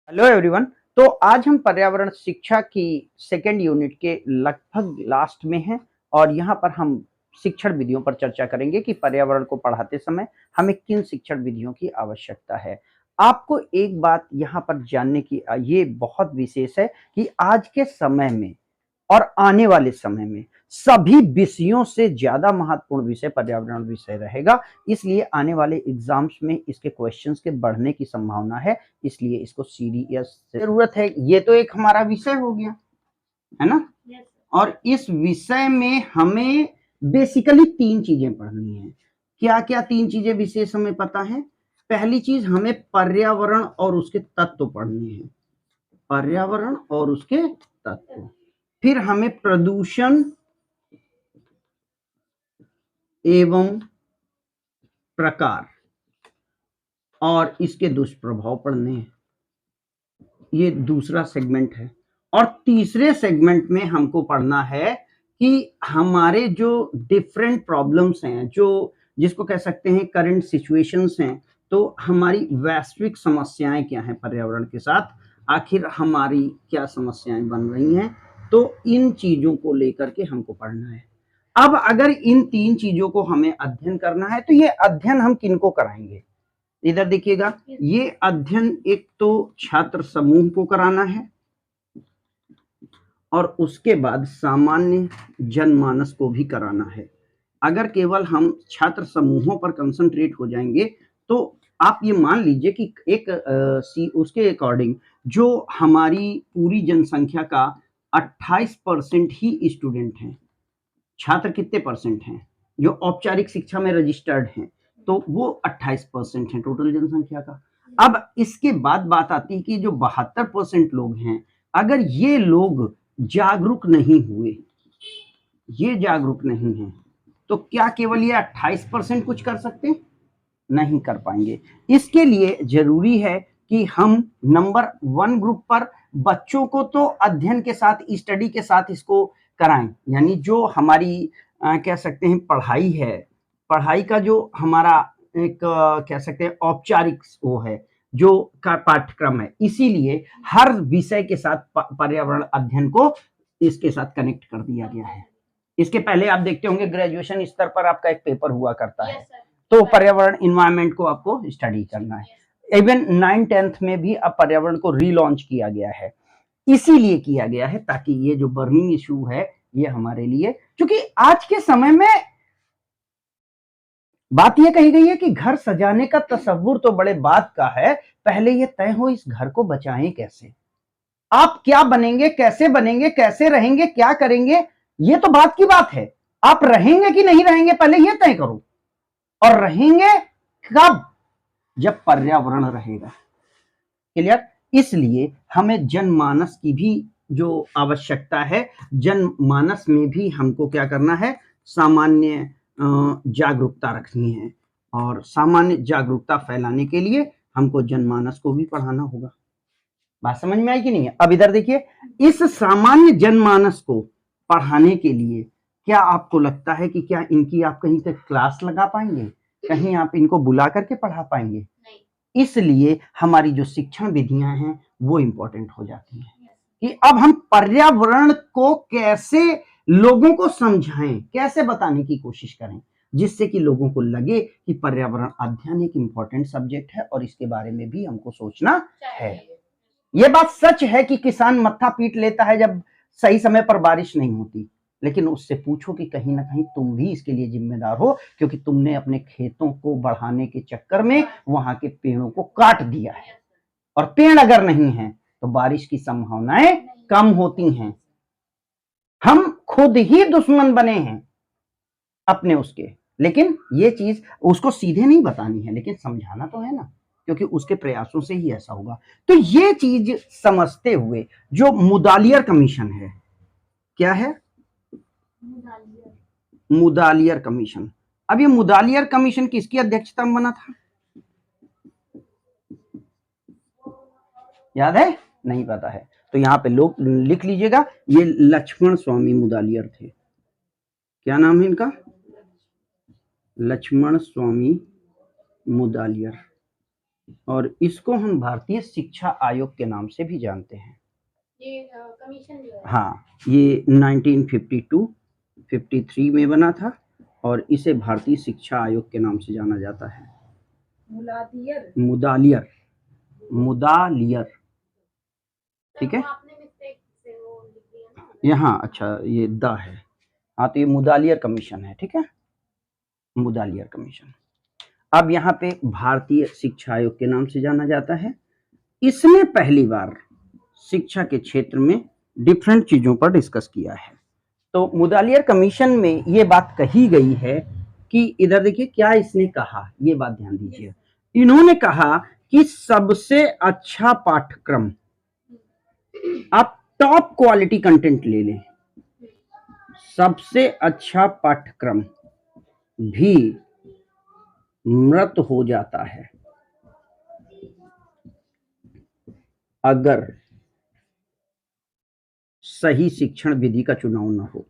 Hello everyone. तो आज हम पर्यावरण शिक्षा की सेकेंड यूनिट के लगभग लास्ट में हैं और यहाँ पर हम शिक्षण विधियों पर चर्चा करेंगे कि पर्यावरण को पढ़ाते समय हमें किन शिक्षण विधियों की आवश्यकता है। आपको एक बात यहाँ पर जानने की ये बहुत विशेष है कि आज के समय में और आने वाले समय में सभी विषयों से ज्यादा महत्वपूर्ण विषय पर्यावरण विषय रहेगा। इसलिए आने वाले एग्जाम्स में इसके क्वेश्चंस के बढ़ने की संभावना है, इसलिए इसको सीरियस जरूरत है। ये तो एक हमारा विषय हो गया है ना। और इस विषय में हमें बेसिकली तीन चीजें पढ़नी है। क्या क्या तीन चीजें विशेष हमें पता है? पहली चीज हमें पर्यावरण और उसके तत्व पढ़ने हैं, पर्यावरण और उसके तत्व। फिर हमें प्रदूषण एवं प्रकार और इसके दुष्प्रभाव पढ़ने हैं, ये दूसरा सेगमेंट है। और तीसरे सेगमेंट में हमको पढ़ना है कि हमारे जो डिफरेंट प्रॉब्लम्स हैं, जो जिसको कह सकते हैं करंट सिचुएशंस हैं, तो हमारी वैश्विक समस्याएं क्या हैं पर्यावरण के साथ, आखिर हमारी क्या समस्याएं बन रही हैं, तो इन चीजों को लेकर के हमको पढ़ना है। अब अगर इन तीन चीजों को हमें अध्ययन करना है तो ये अध्ययन हम किनको कराएंगे? इधर देखिएगा, ये अध्ययन एक तो छात्र समूह को कराना है और उसके बाद सामान्य जनमानस को भी कराना है। अगर केवल हम छात्र समूहों पर कंसंट्रेट हो जाएंगे तो आप ये मान लीजिए कि एक उसके अकॉर्डिंग जो हमारी पूरी जनसंख्या का 28% ही स्टूडेंट हैं। छात्र कितने परसेंट हैं जो औपचारिक शिक्षा में रजिस्टर्ड हैं? तो वो 28% है टोटल जनसंख्या का। अब इसके बाद बात आती है कि जो 72% लोग हैं, अगर ये लोग जागरूक नहीं हुए, ये जागरूक नहीं है, तो क्या केवल ये 28% कुछ कर सकते? नहीं कर पाएंगे। इसके लिए जरूरी है कि हम नंबर 1 ग्रुप पर बच्चों को तो अध्ययन के साथ, स्टडी के साथ इसको कराएं, यानी जो हमारी कह सकते हैं पढ़ाई है, पढ़ाई का जो हमारा एक कह सकते हैं औपचारिक वो है जो का पाठ्यक्रम है, इसीलिए हर विषय के साथ पर्यावरण अध्ययन को इसके साथ कनेक्ट कर दिया गया है। इसके पहले आप देखते होंगे ग्रेजुएशन स्तर पर आपका एक पेपर हुआ करता है, तो पर्यावरण इन्वायरमेंट को आपको स्टडी करना है। इवन 9th-10th में भी अब पर्यावरण को रीलॉन्च किया गया है, इसीलिए किया गया है ताकि ये जो बर्निंग इशू है ये हमारे लिए, क्योंकि आज के समय में बात ये कही गई है कि घर सजाने का तस्वुर तो बड़े बात का है, पहले ये तय हो इस घर को बचाएं कैसे। आप क्या बनेंगे, कैसे रहेंगे, क्या करेंगे, ये तो बात की बात है। आप रहेंगे कि नहीं रहेंगे पहले ये तय करो, और रहेंगे कब? जब पर्यावरण रहेगा। क्लियर? इसलिए हमें जनमानस की भी जो आवश्यकता है, जनमानस में भी हमको क्या करना है, सामान्य जागरूकता रखनी है, और सामान्य जागरूकता फैलाने के लिए हमको जनमानस को भी पढ़ाना होगा। बात समझ में आई कि नहीं है? अब इधर देखिए, इस सामान्य जनमानस को पढ़ाने के लिए क्या आपको लगता है कि क्या इनकी आप कहीं तक क्लास लगा पाएंगे, कहीं आप इनको बुला करके पढ़ा पाएंगे? इसलिए हमारी जो शिक्षण विधियां हैं वो इंपॉर्टेंट हो जाती हैं कि अब हम पर्यावरण को कैसे लोगों को समझाएं, कैसे बताने की कोशिश करें, जिससे कि लोगों को लगे कि पर्यावरण अध्ययन एक इंपॉर्टेंट सब्जेक्ट है और इसके बारे में भी हमको सोचना है। ये बात सच है कि किसान मत्था पीट लेता है जब सही समय पर बारिश नहीं होती, लेकिन उससे पूछो कि कहीं ना कहीं तुम भी इसके लिए जिम्मेदार हो, क्योंकि तुमने अपने खेतों को बढ़ाने के चक्कर में वहां के पेड़ों को काट दिया है, और पेड़ अगर नहीं है तो बारिश की संभावनाएं कम होती हैं। हम खुद ही दुश्मन बने हैं अपने उसके, लेकिन ये चीज उसको सीधे नहीं बतानी है, लेकिन समझाना तो है ना, क्योंकि उसके प्रयासों से ही ऐसा होगा। तो ये चीज समझते हुए जो मुदालियर कमीशन है, क्या है? मुदालियर कमीशन। अब ये मुदालियर कमीशन किसकी अध्यक्षता में बना था? याद है? नहीं पता है तो यहाँ पे लोग लिख लीजिएगा, ये लक्ष्मण स्वामी मुदालियर थे। क्या नाम है इनका? लक्ष्मण स्वामी मुदालियर। और इसको हम भारतीय शिक्षा आयोग के नाम से भी जानते हैं। ये कमीशन जो है, हाँ, ये 1952 53 में बना था और इसे भारतीय शिक्षा आयोग के नाम से जाना जाता है। मुदालियर, मुदालियर, ठीक है। आपने मिस्टेक से वो लिख दिया ना यहाँ अच्छा ये द है, हाँ तो ये मुदालियर कमीशन है, ठीक है, मुदालियर कमीशन। अब यहाँ पे भारतीय शिक्षा आयोग के नाम से जाना जाता है। इसने पहली बार शिक्षा के क्षेत्र में डिफरेंट चीजों पर डिस्कस किया है। तो मुदालियर कमीशन में ये बात कही गई है कि इधर देखिए क्या इसने कहा, ये बात ध्यान दीजिए। इन्होंने कहा कि सबसे अच्छा पाठ्यक्रम, आप टॉप क्वालिटी कंटेंट ले लें, सबसे अच्छा पाठ्यक्रम भी मृत हो जाता है अगर सही शिक्षण विधि का चुनाव न हो।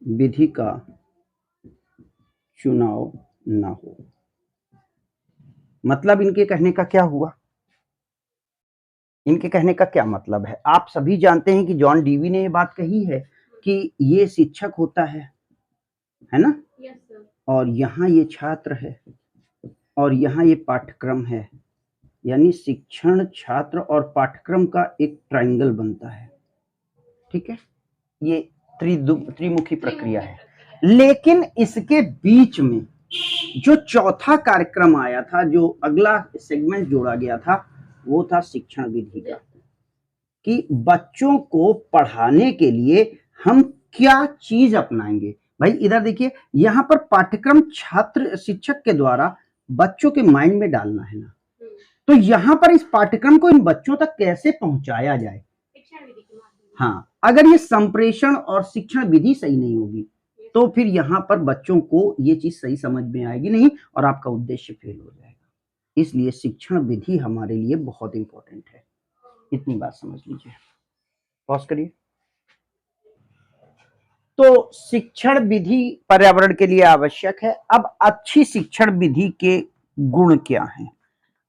विधि का चुनाव न हो, मतलब इनके कहने का क्या हुआ, इनके कहने का क्या मतलब है। आप सभी जानते हैं कि जॉन डीवी ने ये बात कही है कि ये शिक्षक होता है ना, और यहाँ ये छात्र है और यहाँ ये पाठ्यक्रम है, यानी शिक्षण, छात्र और पाठ्यक्रम का एक ट्रायंगल बनता है, ठीक है। ये त्रिमुखी प्रक्रिया है। लेकिन इसके बीच में जो चौथा कार्यक्रम आया था, जो अगला सेगमेंट जोड़ा गया था, वो था शिक्षण विधि का, कि बच्चों को पढ़ाने के लिए हम क्या चीज अपनाएंगे। भाई इधर देखिए, यहाँ पर पाठ्यक्रम छात्र शिक्षक के द्वारा बच्चों के माइंड में डालना है ना, तो यहाँ पर इस पाठ्यक्रम को इन बच्चों तक कैसे पहुंचाया जाए। हाँ, अगर ये संप्रेषण और शिक्षण विधि सही नहीं होगी तो फिर यहाँ पर बच्चों को ये चीज सही समझ में आएगी नहीं और आपका उद्देश्य फेल हो जाएगा। इसलिए शिक्षण विधि हमारे लिए बहुत इंपॉर्टेंट है, इतनी बात समझ लीजिए। पॉज करिए। तो शिक्षण विधि पर्यावरण के लिए आवश्यक है। अब अच्छी शिक्षण विधि के गुण क्या हैं,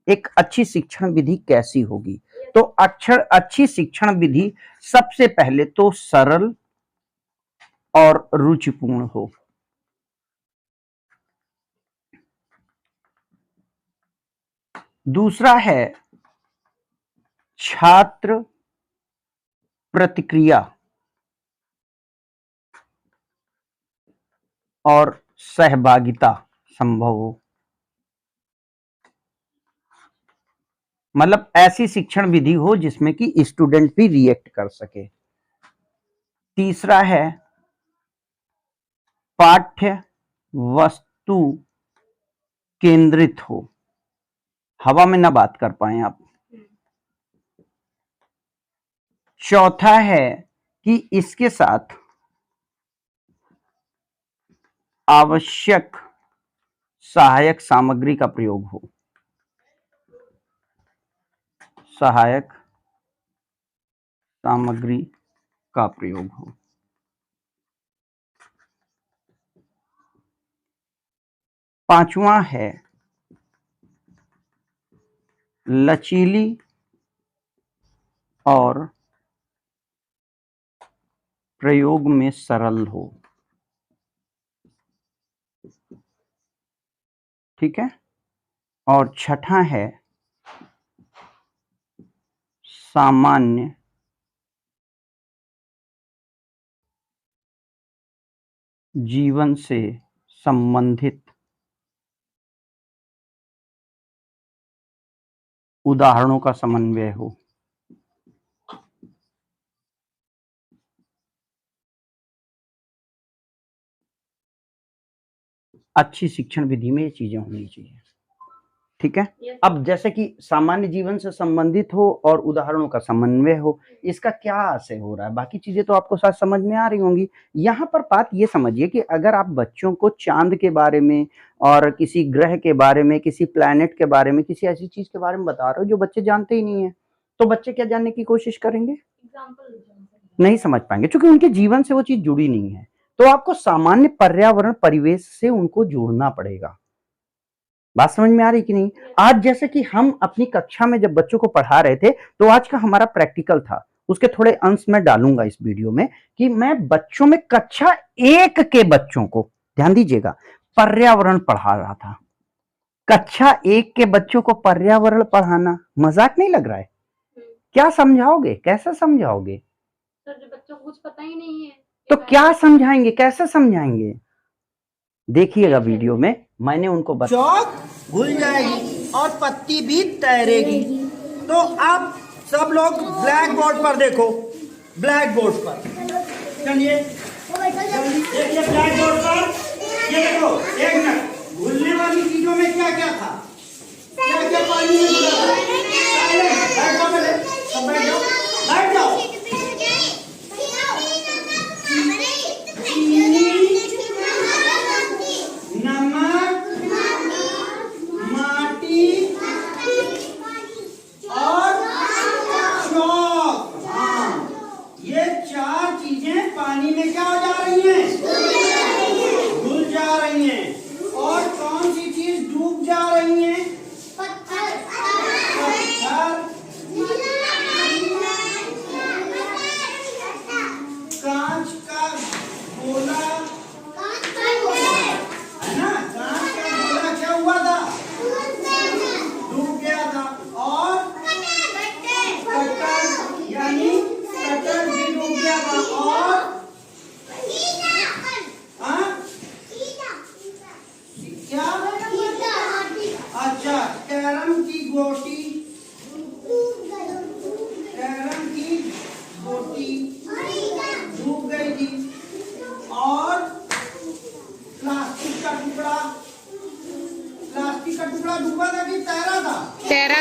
एक अच्छी शिक्षण विधि कैसी होगी। तो अच्छी शिक्षण विधि सबसे पहले तो सरल और रुचिपूर्ण हो। दूसरा है छात्र प्रतिक्रिया और सहभागिता संभव हो, मतलब ऐसी शिक्षण विधि हो जिसमें कि स्टूडेंट भी रिएक्ट कर सके। तीसरा है पाठ्य वस्तु केंद्रित हो, हवा में ना बात कर पाए आप। चौथा है कि इसके साथ आवश्यक सहायक सामग्री का प्रयोग हो, सहायक सामग्री का प्रयोग हो। पांचवा है लचीली और प्रयोग में सरल हो, ठीक है। और छठा है सामान्य जीवन से संबंधित उदाहरणों का समन्वय हो। अच्छी शिक्षण विधि में ये चीजें होनी चाहिए, ठीक है। अब जैसे कि सामान्य जीवन से संबंधित हो और उदाहरणों का समन्वय हो, इसका क्या आशय हो रहा है, बाकी चीजें तो आपको साथ समझ में आ रही होंगी। यहाँ पर बात ये समझिए कि अगर आप बच्चों को चांद के बारे में और किसी ग्रह के बारे में, किसी प्लैनेट के बारे में, किसी ऐसी चीज के बारे में बता रहे हो जो बच्चे जानते ही नहीं है, तो बच्चे क्या जानने की कोशिश करेंगे, नहीं समझ पाएंगे, क्योंकि उनके जीवन से वो चीज जुड़ी नहीं है। तो आपको सामान्य पर्यावरण परिवेश से उनको जोड़ना पड़ेगा। बात समझ में आ रही कि नहीं? आज जैसे कि हम अपनी कक्षा में जब बच्चों को पढ़ा रहे थे, तो आज का हमारा प्रैक्टिकल था, उसके थोड़े अंश मैं डालूंगा इस वीडियो में, कि मैं बच्चों में कक्षा 1 के बच्चों को, ध्यान दीजिएगा, पर्यावरण पढ़ा रहा था। कक्षा 1 के बच्चों को पर्यावरण पढ़ाना मजाक नहीं लग रहा है? क्या समझाओगे, कैसे समझाओगे? सर जो बच्चों को कुछ पता ही नहीं है तो क्या समझाएंगे, कैसे समझाएंगे? देखिएगा वीडियो में, मैंने उनको चौक घुल जाएगी और पत्ती भी तैरेगी। तो अब सब लोग ब्लैक बोर्ड पर देखो, ब्लैक बोर्ड पर चलिए, देखिए ब्लैक बोर्ड पर, ये देखो, एक मिनट, घुलने वाली चीजों में क्या क्या था, क्या क्या पानी में घुला था? बैठ जाओ पहले, सब बैठ जाओ, बैठ जाओ। नमक, माटी और चौक। हाँ, ये 4 चीजें पानी में क्या हो जा रही हैं? घुल जा रही हैं। और कौन सी चीज डूब जा रही हैं? पत्थर। कांच का गोला, है ना? कांच का गोला क्या हुआ था? डूब गया था। और कटर, यानी कटर भी डूब गया था। और हाँ? क्या? अच्छा, कैरम की गोटी, कैरम की गोटी डूब गई थी। और प्लास्टिक का टुकड़ा, प्लास्टिक का टुकड़ा डूबा था कि तैरा था? तैरा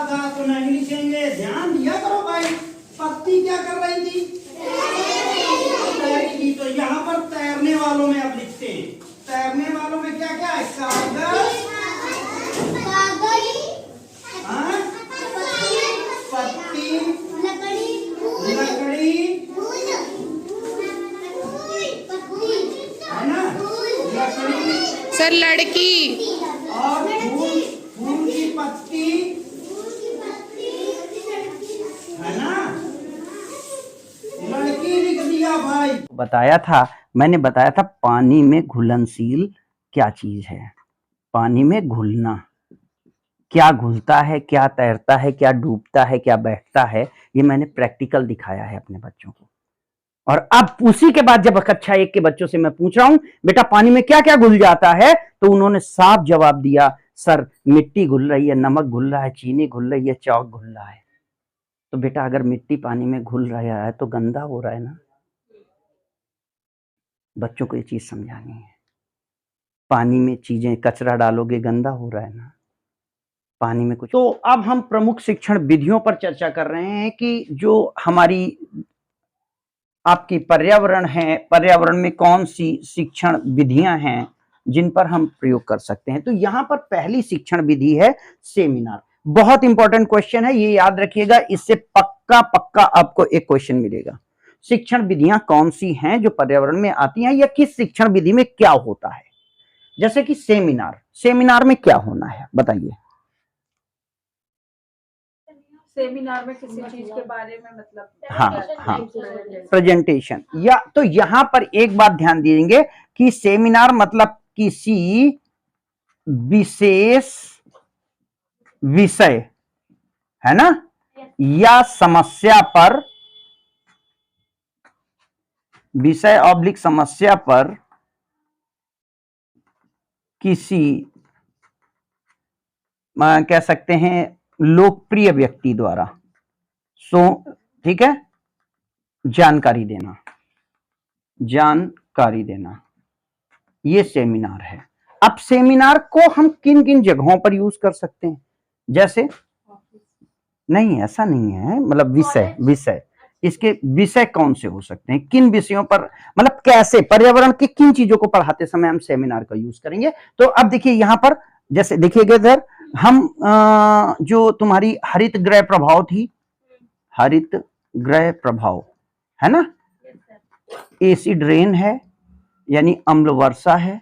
था। तो नहीं लिखेंगे, ध्यान दिया करो भाई। पत्ती क्या कर रही थी? तैरी थी। तो यहाँ पर तैरने वालों में अब लिखते हैं, तैरने वालों में क्या क्या है? कागज, हाँ? पत्ती, लकड़ी, है ना? लकड़ी सर लड़की और फूल की पत्ती, है ना? लड़की लिख दिया भाई। बताया था, मैंने बताया था पानी में घुलनशील क्या चीज है, पानी में घुलना, क्या घुलता है, क्या तैरता है, क्या डूबता है, क्या बैठता है, ये मैंने प्रैक्टिकल दिखाया है अपने बच्चों को। और अब उसी के बाद जब कक्षा 1 के बच्चों से मैं पूछ रहा हूं बेटा पानी में क्या क्या घुल जाता है, तो उन्होंने साफ जवाब दिया, सर मिट्टी घुल रही है, नमक घुल रहा है, चीनी घुल रही है, चौक घुल रहा है। तो बेटा अगर मिट्टी पानी में घुल रहा है तो गंदा हो रहा है ना। बच्चों को ये चीज समझानी है, पानी में चीजें कचरा डालोगे गंदा हो रहा है ना, पानी में कुछ। तो अब हम प्रमुख शिक्षण विधियों पर चर्चा कर रहे हैं कि जो हमारी आपकी पर्यावरण है, पर्यावरण में कौन सी शिक्षण विधियां हैं जिन पर हम प्रयोग कर सकते हैं। तो यहां पर पहली शिक्षण विधि है सेमिनार। बहुत इंपॉर्टेंट क्वेश्चन है, ये याद रखिएगा, इससे पक्का पक्का आपको एक क्वेश्चन मिलेगा। शिक्षण विधियां कौन सी हैं जो पर्यावरण में आती हैं, या किस शिक्षण विधि में क्या होता है। जैसे कि सेमिनार, सेमिनार में क्या होना है बताइए। सेमिनार में किसी चीज के बारे में मतलब हाँ, प्रेजेंटेशन। या तो यहां पर एक बात ध्यान देंगे कि सेमिनार मतलब किसी विशेष विषय, है ना, या समस्या पर, विषय ऑब्लिक समस्या पर किसी कह सकते हैं लोकप्रिय व्यक्ति द्वारा ठीक है, जानकारी देना, जानकारी देना, ये सेमिनार है। अब सेमिनार को हम किन किन जगहों पर यूज कर सकते हैं, जैसे नहीं ऐसा नहीं है, मतलब विषय इसके विषय कौन से हो सकते हैं, किन विषयों पर, मतलब कैसे पर्यावरण की किन चीजों को पढ़ाते समय हम सेमिनार का यूज करेंगे। तो अब देखिए यहां पर, जैसे देखिएगा इधर हम जो तुम्हारी हरित गृह प्रभाव थी, हरित गृह प्रभाव है ना, एसिड रेन है यानी अम्ल वर्षा है,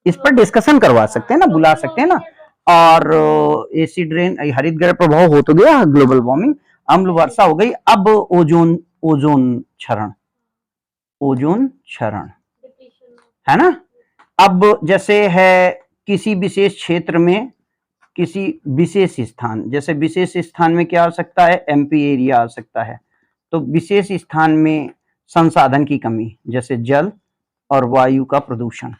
इस पर डिस्कशन करवा सकते हैं ना, बुला सकते हैं ना। और एसिड रेन, हरित गृह प्रभाव हो तो गया, ग्लोबल वार्मिंग, अम्ल वर्षा हो गई। अब ओजोन, ओजोन क्षरण, ओजोन क्षरण है ना। अब जैसे है किसी विशेष क्षेत्र में, किसी विशेष स्थान, जैसे विशेष स्थान में क्या आ सकता है, एमपी एरिया आ सकता है। तो विशेष स्थान में संसाधन की कमी, जैसे जल और वायु का प्रदूषण,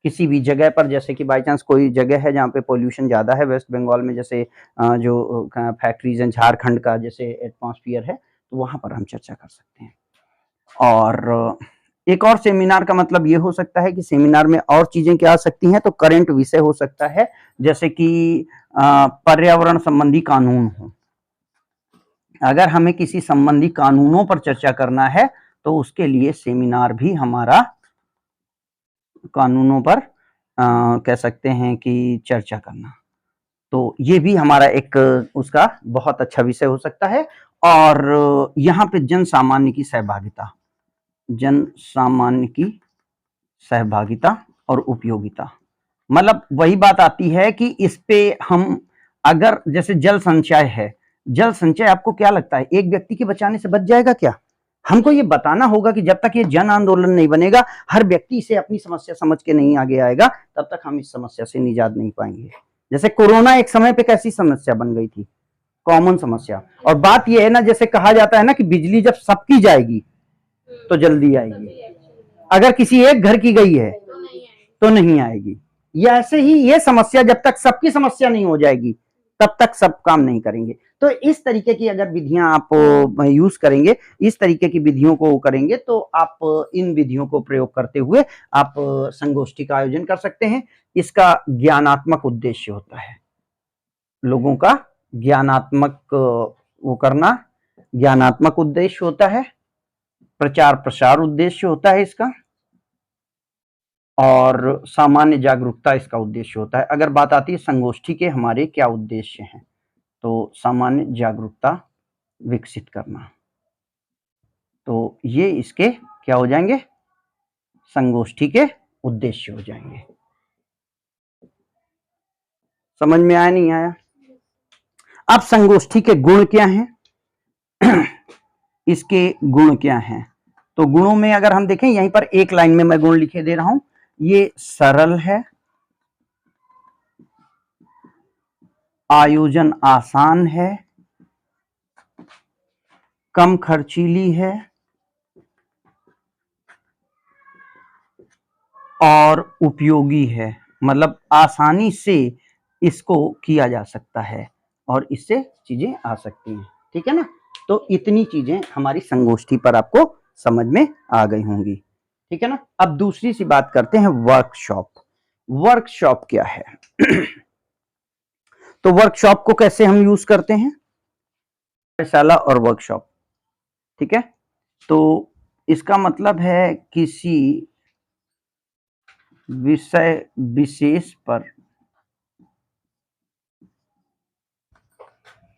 किसी भी जगह पर, जैसे कि बाई चांस कोई जगह है जहाँ पे पोल्यूशन ज़्यादा है, वेस्ट बंगाल में जैसे जो फैक्ट्रीज हैं, झारखंड का जैसे एटमॉस्फेयर है, तो वहाँ पर हम चर्चा कर सकते हैं। और एक और सेमिनार का मतलब ये हो सकता है कि सेमिनार में और चीजें क्या आ सकती हैं, तो करंट विषय हो सकता है, जैसे कि पर्यावरण संबंधी कानून हो। अगर हमें किसी संबंधी कानूनों पर चर्चा करना है तो उसके लिए सेमिनार भी हमारा कानूनों पर कह सकते हैं कि चर्चा करना, तो ये भी हमारा एक उसका बहुत अच्छा विषय हो सकता है। और यहाँ पे जन सामान्य की सहभागिता, जन सामान्य की सहभागिता और उपयोगिता, मतलब वही बात आती है कि इस पे हम, अगर जैसे जल संचय है, जल संचय आपको क्या लगता है एक व्यक्ति के बचाने से बच जाएगा क्या? हमको ये बताना होगा कि जब तक ये जन आंदोलन नहीं बनेगा, हर व्यक्ति इसे अपनी समस्या समझ के नहीं आगे आएगा, तब तक हम इस समस्या से निजात नहीं पाएंगे। जैसे कोरोना एक समय पे कैसी समस्या बन गई थी, कॉमन समस्या। और बात यह है ना, जैसे कहा जाता है ना कि बिजली जब सबकी जाएगी तो जल्दी आएगी, अगर किसी एक घर की गई है तो नहीं आएगी। ये ऐसे ही ये समस्या जब तक सबकी समस्या नहीं हो जाएगी तब तक सब काम नहीं करेंगे। तो इस तरीके की अगर विधियां आप यूज करेंगे, इस तरीके की विधियों को करेंगे, तो आप इन विधियों को प्रयोग करते हुए आप संगोष्ठी का आयोजन कर सकते हैं। इसका ज्ञानात्मक उद्देश्य होता है, लोगों का ज्ञानात्मक वो करना, ज्ञानात्मक उद्देश्य होता है, प्रचार प्रसार उद्देश्य होता है इसका, और सामान्य जागरूकता इसका उद्देश्य होता है। अगर बात आती है संगोष्ठी के हमारे क्या उद्देश्य हैं, तो सामान्य जागरूकता विकसित करना, तो ये इसके क्या हो जाएंगे, संगोष्ठी के उद्देश्य हो जाएंगे। समझ में आया नहीं आया? अब संगोष्ठी के गुण क्या हैं, इसके गुण क्या हैं, तो गुणों में अगर हम देखें, यहीं पर एक लाइन में मैं गुण लिखे दे रहा हूं, ये सरल है, आयोजन आसान है, कम खर्चीली है और उपयोगी है, मतलब आसानी से इसको किया जा सकता है और इससे चीजें आ सकती हैं। ठीक है ना, तो इतनी चीजें हमारी संगोष्ठी पर आपको समझ में आ गई होंगी। ठीक है ना, अब दूसरी सी बात करते हैं, वर्कशॉप। वर्कशॉप क्या है? तो वर्कशॉप को कैसे हम यूज करते हैं, कार्यशाला और वर्कशॉप। ठीक है, तो इसका मतलब है किसी विषय विशेष पर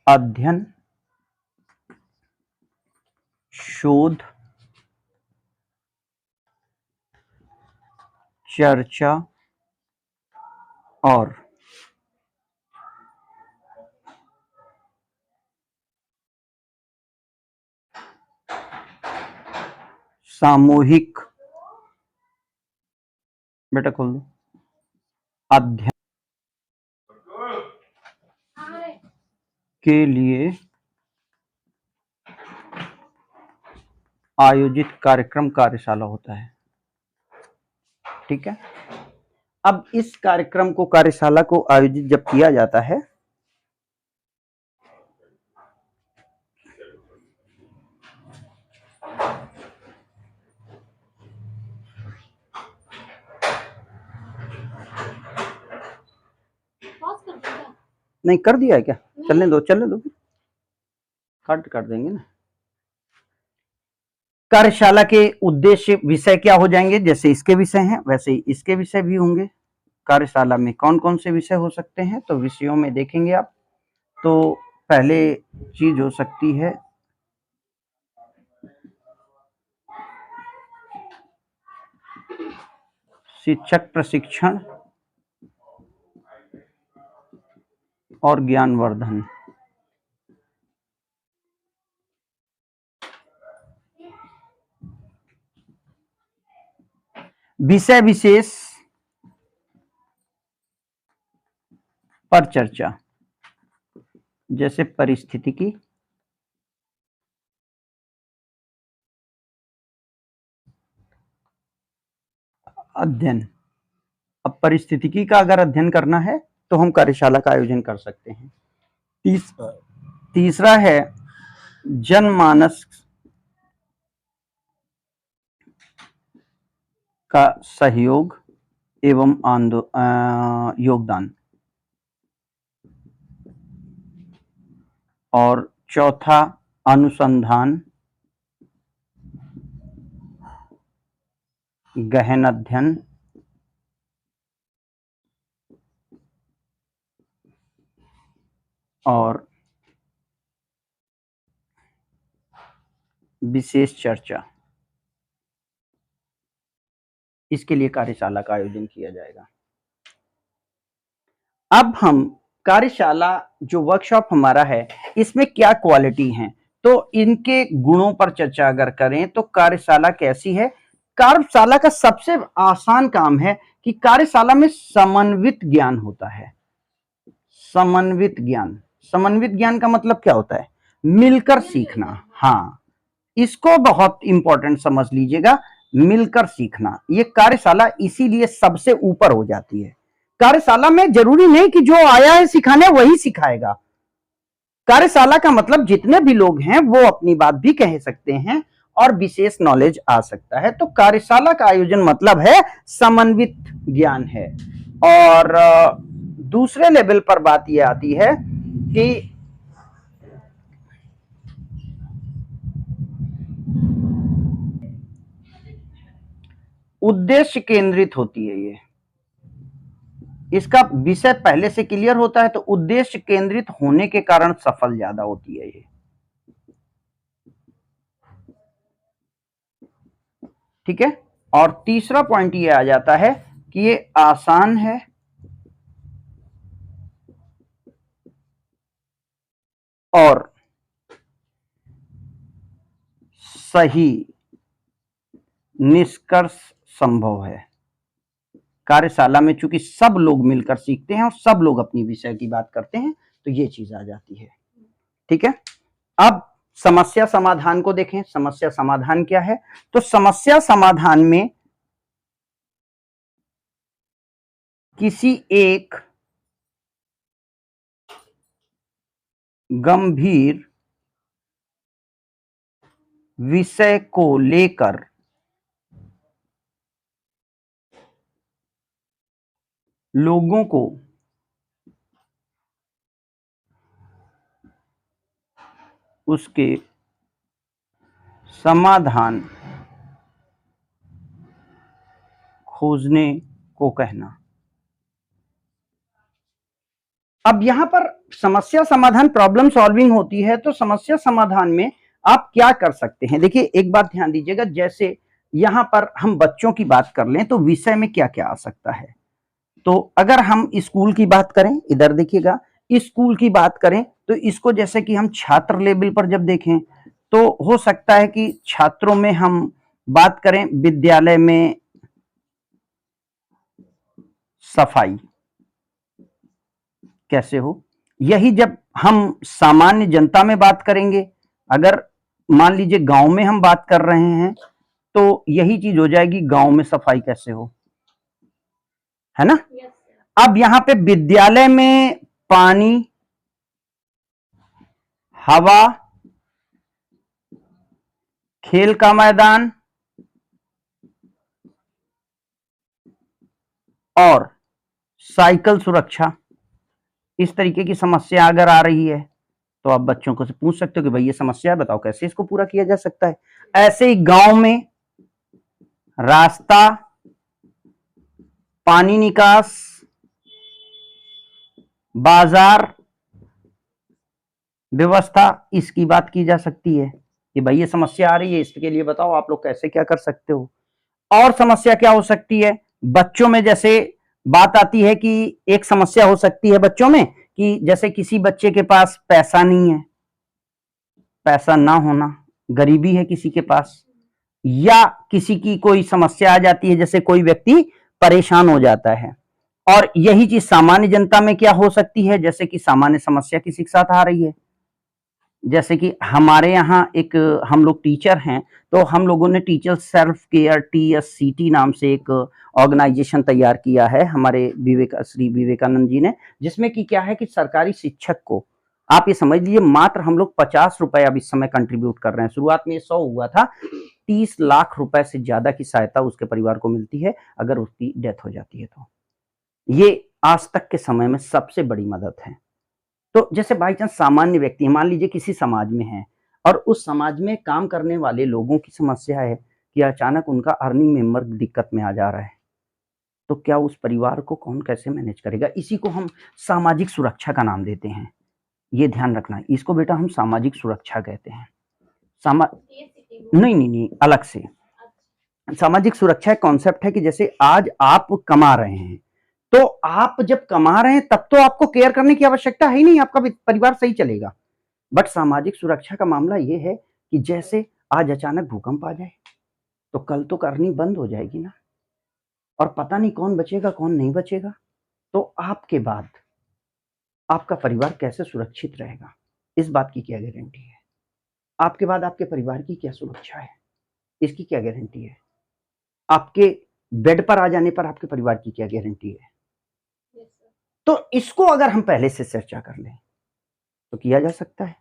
अध्ययन, शोध, चर्चा और सामूहिक, बेटा खोल दो, अध्ययन के लिए आयोजित कार्यक्रम कार्यशाला होता है। ठीक है, अब इस कार्यक्रम को, कार्यशाला को आयोजित जब किया जाता है, नहीं कर दिया है क्या, चलने दो चलने दो, कट कर देंगे ना। कार्यशाला के उद्देश्य विषय क्या हो जाएंगे, जैसे इसके विषय हैं वैसे ही इसके विषय भी होंगे। कार्यशाला में कौन कौन से विषय हो सकते हैं, तो विषयों में देखेंगे आप, तो पहले चीज हो सकती है शिक्षक प्रशिक्षण और ज्ञानवर्धन। विषय विशेष पर चर्चा, जैसे परिस्थितिकी, अध्ययन। अब परिस्थितिकी का अगर अध्ययन करना है तो हम कार्यशाला का आयोजन कर सकते हैं। तीसरा है जनमानस का सहयोग एवं योगदान। और चौथा अनुसंधान, गहन अध्ययन और विशेष चर्चा। इसके लिए कार्यशाला का आयोजन किया जाएगा। अब हम कार्यशाला जो वर्कशॉप हमारा है इसमें क्या क्वालिटी हैं, तो इनके गुणों पर चर्चा अगर करें तो कार्यशाला कैसी है। कार्यशाला का सबसे आसान काम है कि कार्यशाला में समन्वित ज्ञान होता है। समन्वित ज्ञान, समन्वित ज्ञान का मतलब क्या होता है? मिलकर सीखना। हाँ, इसको बहुत इंपॉर्टेंट समझ लीजिएगा, मिलकर सीखना। ये कार्यशाला इसीलिए सबसे ऊपर हो जाती है। कार्यशाला में जरूरी नहीं कि जो आया है सिखाने वही सिखाएगा। कार्यशाला का मतलब जितने भी लोग हैं वो अपनी बात भी कह सकते हैं और विशेष नॉलेज आ सकता है। तो कार्यशाला का आयोजन मतलब है समन्वित ज्ञान है। और दूसरे लेवल पर बात यह आती है कि उद्देश्य केंद्रित होती है। ये इसका विषय पहले से क्लियर होता है तो उद्देश्य केंद्रित होने के कारण सफल ज्यादा होती है ये। ठीक है। और तीसरा पॉइंट ये आ जाता है कि ये आसान है और सही निष्कर्ष संभव है। कार्यशाला में चूंकि सब लोग मिलकर सीखते हैं और सब लोग अपनी विषय की बात करते हैं तो ये चीज आ जाती है। ठीक है। अब समस्या समाधान को देखें। समस्या समाधान क्या है? तो समस्या समाधान में किसी एक गंभीर विषय को लेकर लोगों को उसके समाधान खोजने को कहना। अब यहां पर समस्या समाधान प्रॉब्लम सॉल्विंग होती है तो समस्या समाधान में आप क्या कर सकते हैं? देखिए एक बात ध्यान दीजिएगा, जैसे यहां पर हम बच्चों की बात कर लें तो विषय में क्या क्या आ सकता है। तो अगर हम स्कूल की बात करें, इधर देखिएगा, स्कूल की बात करें तो इसको जैसे कि हम छात्र लेवल पर जब देखें तो हो सकता है कि छात्रों में हम बात करें विद्यालय में सफाई कैसे हो। यही जब हम सामान्य जनता में बात करेंगे, अगर मान लीजिए गांव में हम बात कर रहे हैं तो यही चीज हो जाएगी, गांव में सफाई कैसे हो, है ना। अब यहां पे विद्यालय में पानी, हवा, खेल का मैदान और साइकिल सुरक्षा, इस तरीके की समस्या अगर आ रही है तो आप बच्चों को से पूछ सकते हो कि भाई ये समस्या है, बताओ कैसे इसको पूरा किया जा सकता है। ऐसे ही गांव में रास्ता, पानी निकास, बाजार व्यवस्था, इसकी बात की जा सकती है कि भाई ये समस्या आ रही है, इसके लिए बताओ आप लोग कैसे क्या कर सकते हो। और समस्या क्या हो सकती है? बच्चों में जैसे बात आती है कि एक समस्या हो सकती है बच्चों में कि जैसे किसी बच्चे के पास पैसा नहीं है, पैसा ना होना, गरीबी है किसी के पास, या किसी की कोई समस्या आ जाती है, जैसे कोई व्यक्ति परेशान हो जाता है। और यही चीज सामान्य जनता में क्या हो सकती है, जैसे कि सामान्य समस्या किसी के साथ आ रही है, जैसे कि हमारे यहाँ एक हम लोग टीचर हैं, तो हम लोगों ने टीचर सेल्फ केयर TSCT नाम से एक ऑर्गेनाइजेशन तैयार किया है हमारे श्री विवेकानंद जी ने, जिसमें कि क्या है कि सरकारी शिक्षक को आप ये समझ लीजिए मात्र हम लोग 50 रुपए अब इस समय कंट्रीब्यूट कर रहे हैं। शुरुआत में 100 हुआ था, 30 लाख रुपए से ज्यादा की सहायता उसके परिवार को मिलती है अगर उसकी डेथ हो जाती है। तो ये आज तक के समय में सबसे बड़ी मदद है। तो जैसे बाई चांस सामान्य व्यक्ति मान लीजिए किसी समाज में है और उस समाज में काम करने वाले लोगों की समस्या है कि अचानक उनका अर्निंग मेंबर दिक्कत में आ जा रहा है, तो क्या उस परिवार को कौन कैसे मैनेज करेगा? इसी को हम सामाजिक सुरक्षा का नाम देते हैं। ये ध्यान रखना, इसको बेटा हम सामाजिक सुरक्षा कहते हैं। नहीं, अलग से सामाजिक सुरक्षा एक कॉन्सेप्ट है कि जैसे आज आप कमा रहे हैं, तो आप जब कमा रहे हैं तब तो आपको केयर करने की आवश्यकता है ही नहीं, आपका परिवार सही चलेगा। बट सामाजिक सुरक्षा का मामला ये है कि जैसे आज अचानक भूकंप आ जाए तो कल तो अर्निंग बंद हो जाएगी ना, और पता नहीं कौन बचेगा कौन नहीं बचेगा। तो आपके बाद आपका परिवार कैसे सुरक्षित रहेगा, इस बात की क्या गारंटी है? आपके बाद आपके परिवार की क्या सुरक्षा है, इसकी क्या गारंटी है? आपके बेड पर आ जाने पर आपके परिवार की क्या गारंटी है? तो इसको अगर हम पहले से चर्चा कर लें तो किया जा सकता है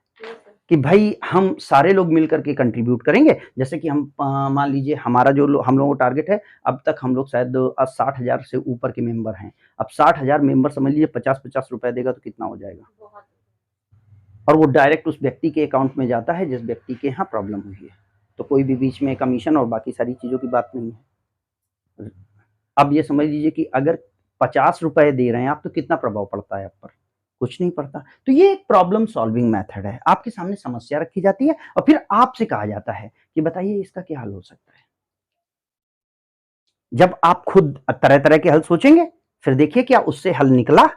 कि भाई हम सारे लोग मिलकर के कंट्रीब्यूट करेंगे। जैसे कि हम मान लीजिए हमारा जो हम लोगों का टारगेट है, अब तक हम लोग शायद 60,000 से ऊपर के मेंबर हैं। अब 60,000 मेंबर समझ लीजिए 50-50 रुपए देगा तो कितना हो जाएगा, और वो डायरेक्ट उस व्यक्ति के अकाउंट में जाता है जिस व्यक्ति के यहाँ प्रॉब्लम हुई है। तो कोई भी बीच में कमीशन और बाकी सारी चीजों की बात नहीं है। अब ये समझ लीजिए कि अगर 50 रुपए दे रहे हैं आप तो कितना प्रभाव पड़ता है आप पर? कुछ नहीं पड़ता। तो ये एक प्रॉब्लम सॉल्विंग मेथड है। आपके सामने समस्या रखी जाती है और फिर आपसे कहा जाता है कि बताइए इसका क्या हल हो सकता है। जब आप खुद तरह तरह के हल सोचेंगे, फिर देखिए क्या उससे हल निकला,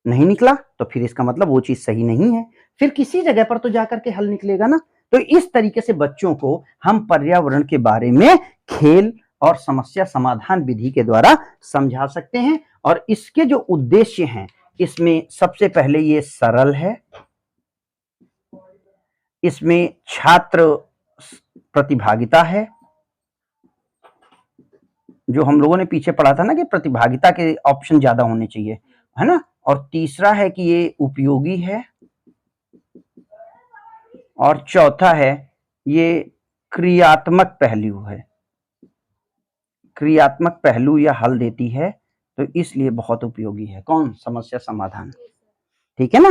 नहीं निकला तो फिर इसका मतलब वो चीज सही नहीं है, फिर किसी जगह पर तो जाकर के हल निकलेगा ना। तो इस तरीके से बच्चों को हम पर्यावरण के बारे में खेल और समस्या समाधान विधि के द्वारा समझा सकते हैं। और इसके जो उद्देश्य हैं, इसमें सबसे पहले ये सरल है, इसमें छात्र प्रतिभागिता है, जो हम लोगों ने पीछे पढ़ा था ना कि प्रतिभागिता के ऑप्शन ज्यादा होने चाहिए, है ना। और तीसरा है कि ये उपयोगी है, और चौथा है ये क्रियात्मक पहलू है, क्रियात्मक पहलू या हल देती है, तो इसलिए बहुत उपयोगी है। कौन? समस्या समाधान, ठीक है ना।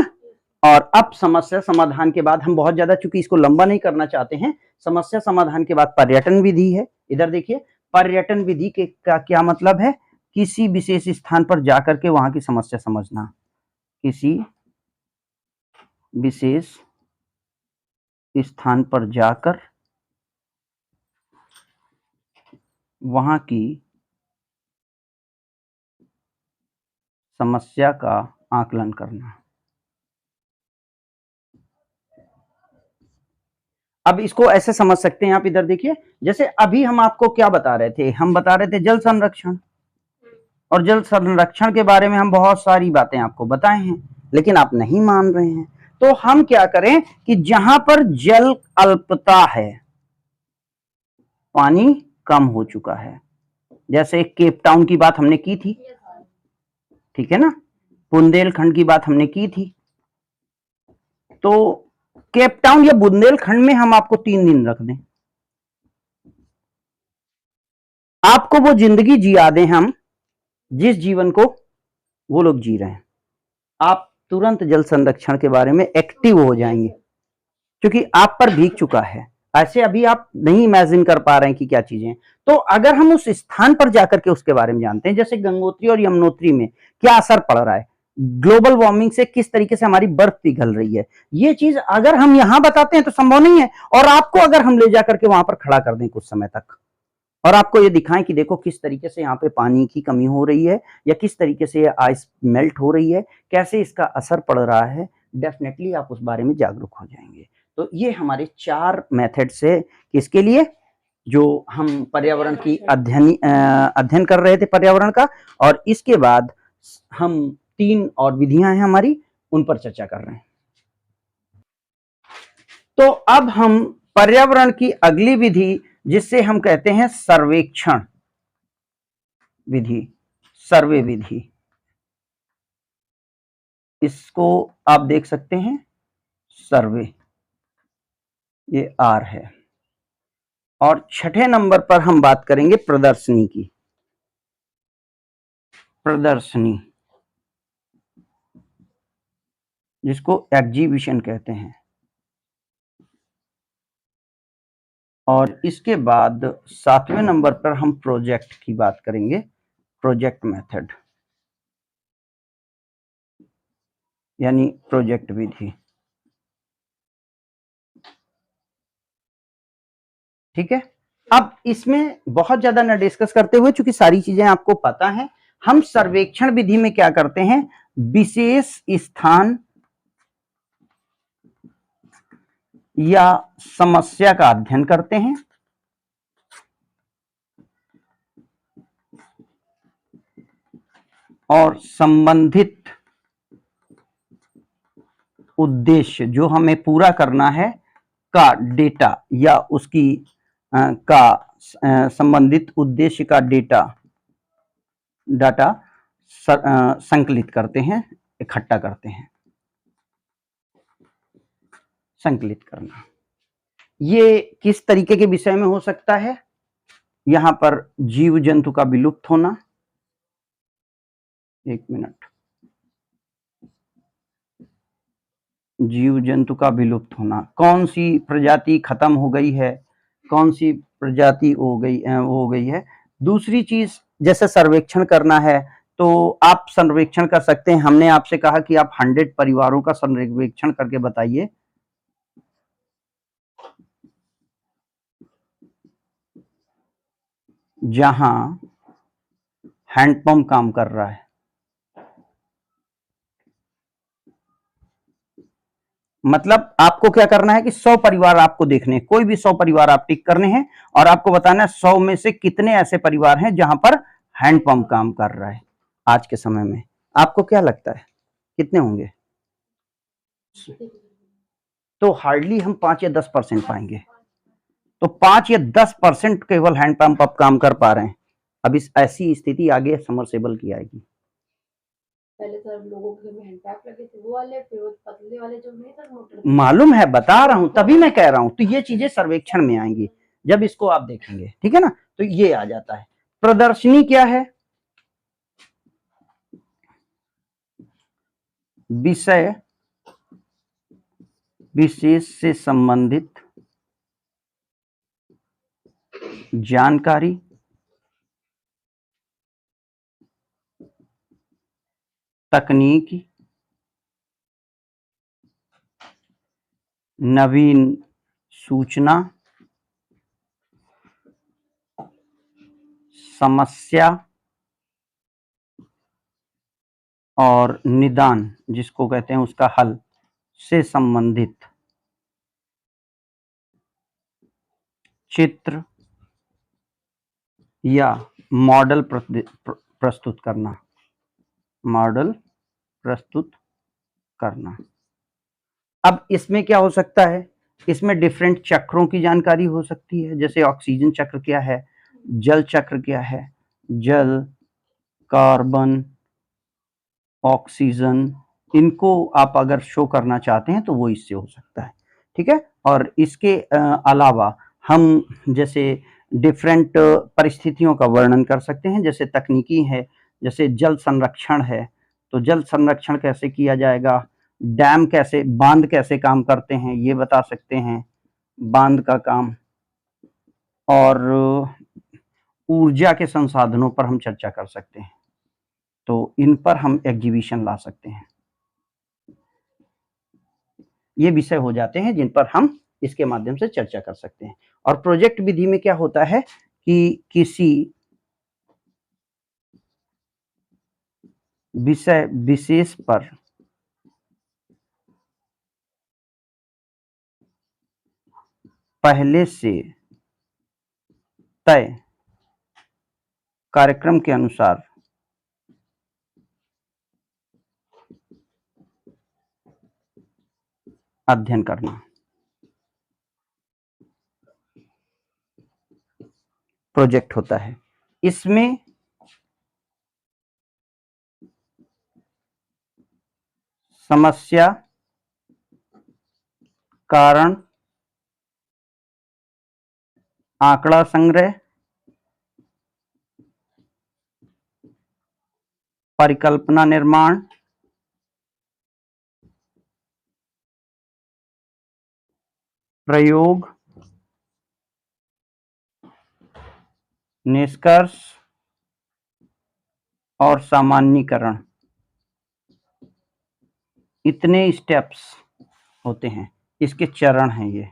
और अब समस्या समाधान के बाद हम बहुत ज्यादा, चूंकि इसको लंबा नहीं करना चाहते हैं, समस्या समाधान के बाद पर्यटन विधि है। इधर देखिए, पर्यटन विधि के का क्या मतलब है? किसी विशेष स्थान पर जाकर के वहां की समस्या समझना, किसी विशेष स्थान पर जाकर वहां की समस्या का आकलन करना। अब इसको ऐसे समझ सकते हैं आप, इधर देखिए, जैसे अभी हम आपको क्या बता रहे थे, हम बता रहे थे जल संरक्षण, और जल संरक्षण के बारे में हम बहुत सारी बातें आपको बताए हैं, लेकिन आप नहीं मान रहे हैं। तो हम क्या करें कि जहां पर जल अल्पता है, पानी कम हो चुका है, जैसे केप टाउन की बात हमने की थी, ठीक है ना, बुंदेलखंड की बात हमने की थी, तो केप टाउन या बुंदेलखंड में हम आपको 3 दिन रख दें, आपको वो जिंदगी जिया दें, हम जिस जीवन को वो लोग जी रहे हैं, आप तुरंत जल संरक्षण के बारे में एक्टिव हो जाएंगे, क्योंकि आप पर भीग चुका है। ऐसे अभी आप नहीं इमेजिन कर पा रहे हैं कि क्या चीजें हैं। तो अगर हम उस स्थान पर जाकर के उसके बारे में जानते हैं, जैसे गंगोत्री और यमुनोत्री में क्या असर पड़ रहा है, ग्लोबल वार्मिंग से किस तरीके से हमारी बर्फ पिघल रही है, ये चीज अगर हम यहां बताते हैं तो संभव नहीं है। और आपको अगर हम ले जाकर के वहां पर खड़ा कर दें कुछ समय तक, और आपको ये दिखाएं कि देखो किस तरीके से यहाँ पे पानी की कमी हो रही है या किस तरीके से ये आइस मेल्ट हो रही है, कैसे इसका असर पड़ रहा है, डेफिनेटली आप उस बारे में जागरूक हो जाएंगे। तो ये हमारे 4 मेथड्स है किसके लिए, जो हम पर्यावरण की अध्ययन कर रहे थे पर्यावरण का, और इसके बाद हम 3 और विधियां हैं हमारी, उन पर चर्चा कर रहे हैं। तो अब हम पर्यावरण की अगली विधि, जिससे हम कहते हैं सर्वेक्षण विधि, सर्वे विधि, इसको आप देख सकते हैं सर्वे, ये आर है। और छठे नंबर पर हम बात करेंगे प्रदर्शनी की, प्रदर्शनी जिसको एग्जीबिशन कहते हैं। और इसके बाद 7वें नंबर पर हम प्रोजेक्ट की बात करेंगे, प्रोजेक्ट मेथड यानी प्रोजेक्ट विधि। ठीक है, अब इसमें बहुत ज्यादा न डिस्कस करते हुए, चूंकि सारी चीजें आपको पता हैं, हम सर्वेक्षण विधि में क्या करते हैं, विशेष स्थान या समस्या का अध्ययन करते हैं और संबंधित उद्देश्य जो हमें पूरा करना है का डेटा या उसकी संबंधित उद्देश्य का डाटा संकलित करते हैं, इकट्ठा करते हैं। संकलित करना ये किस तरीके के विषय में हो सकता है, यहां पर जीव जंतु का विलुप्त होना, एक मिनट, जीव जंतु का विलुप्त होना, कौन सी प्रजाति खत्म हो गई है, कौन सी प्रजाति हो गई है। दूसरी चीज जैसे सर्वेक्षण करना है, तो आप सर्वेक्षण कर सकते हैं। हमने आपसे कहा कि आप 100 परिवारों का सर्वेक्षण करके बताइए, जहां हैंडपंप काम कर रहा है। मतलब आपको क्या करना है कि 100 परिवार आपको देखने हैं, कोई भी 100 परिवार आप टिक करने हैं और आपको बताना है 100 में से कितने ऐसे परिवार हैं जहां पर हैंडपंप काम कर रहा है आज के समय में। आपको क्या लगता है कितने होंगे? तो हार्डली हम 5 या 10% पाएंगे। तो 5 या 10% केवल हैंडपंप अब काम कर पा रहे हैं। अब इस ऐसी स्थिति आगे समरसेबल की आएगी। पहले तो लोगों के घर में हैंडपैप लगे थे, वो वाले, फिर वो पतले वाले जो नहीं था मोटर, मालूम है, बता रहा हूं, तभी मैं कह रहा हूं। तो ये चीजें सर्वेक्षण में आएंगी जब इसको आप देखेंगे, ठीक है ना। तो ये आ जाता है। प्रदर्शनी क्या है? विषय विशेष से संबंधित जानकारी, तकनीक, नवीन सूचना, समस्या और निदान जिसको कहते हैं उसका हल से संबंधित चित्र या मॉडल प्रस्तुत करना, मॉडल प्रस्तुत करना। अब इसमें क्या हो सकता है, इसमें डिफरेंट चक्रों की जानकारी हो सकती है, जैसे ऑक्सीजन चक्र क्या है, जल चक्र क्या है, जल, कार्बन, ऑक्सीजन, इनको आप अगर शो करना चाहते हैं तो वो इससे हो सकता है, ठीक है। और इसके अलावा हम जैसे डिफरेंट परिस्थितियों का वर्णन कर सकते हैं, जैसे तकनीकी है, जैसे जल संरक्षण है, तो जल संरक्षण कैसे किया जाएगा, डैम कैसे, बांध कैसे काम करते हैं ये बता सकते हैं, बांध का काम, और ऊर्जा के संसाधनों पर हम चर्चा कर सकते हैं। तो इन पर हम एग्जीबिशन ला सकते हैं। ये विषय हो जाते हैं जिन पर हम इसके माध्यम से चर्चा कर सकते हैं। और प्रोजेक्ट विधि में क्या होता है कि किसी विषय विशेष पर पहले से तय कार्यक्रम के अनुसार अध्ययन करना। प्रोजेक्ट होता है। इसमें समस्या, कारण, आंकड़ा संग्रह, परिकल्पना निर्माण, प्रयोग, निष्कर्ष और सामान्यीकरण, इतने स्टेप्स होते हैं। इसके चरण हैं ये,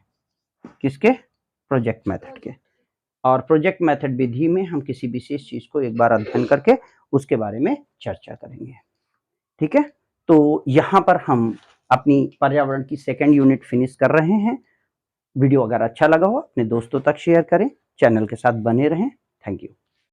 किसके? प्रोजेक्ट मेथड के। और प्रोजेक्ट मेथड विधि में हम किसी विशेष चीज को एक बार अध्ययन करके उसके बारे में चर्चा करेंगे। ठीक है, तो यहाँ पर हम अपनी पर्यावरण की सेकंड यूनिट फिनिश कर रहे हैं। वीडियो अगर अच्छा लगा हो अपने दोस्तों तक शेयर करें, चैनल के साथ बने रहें। Thank you.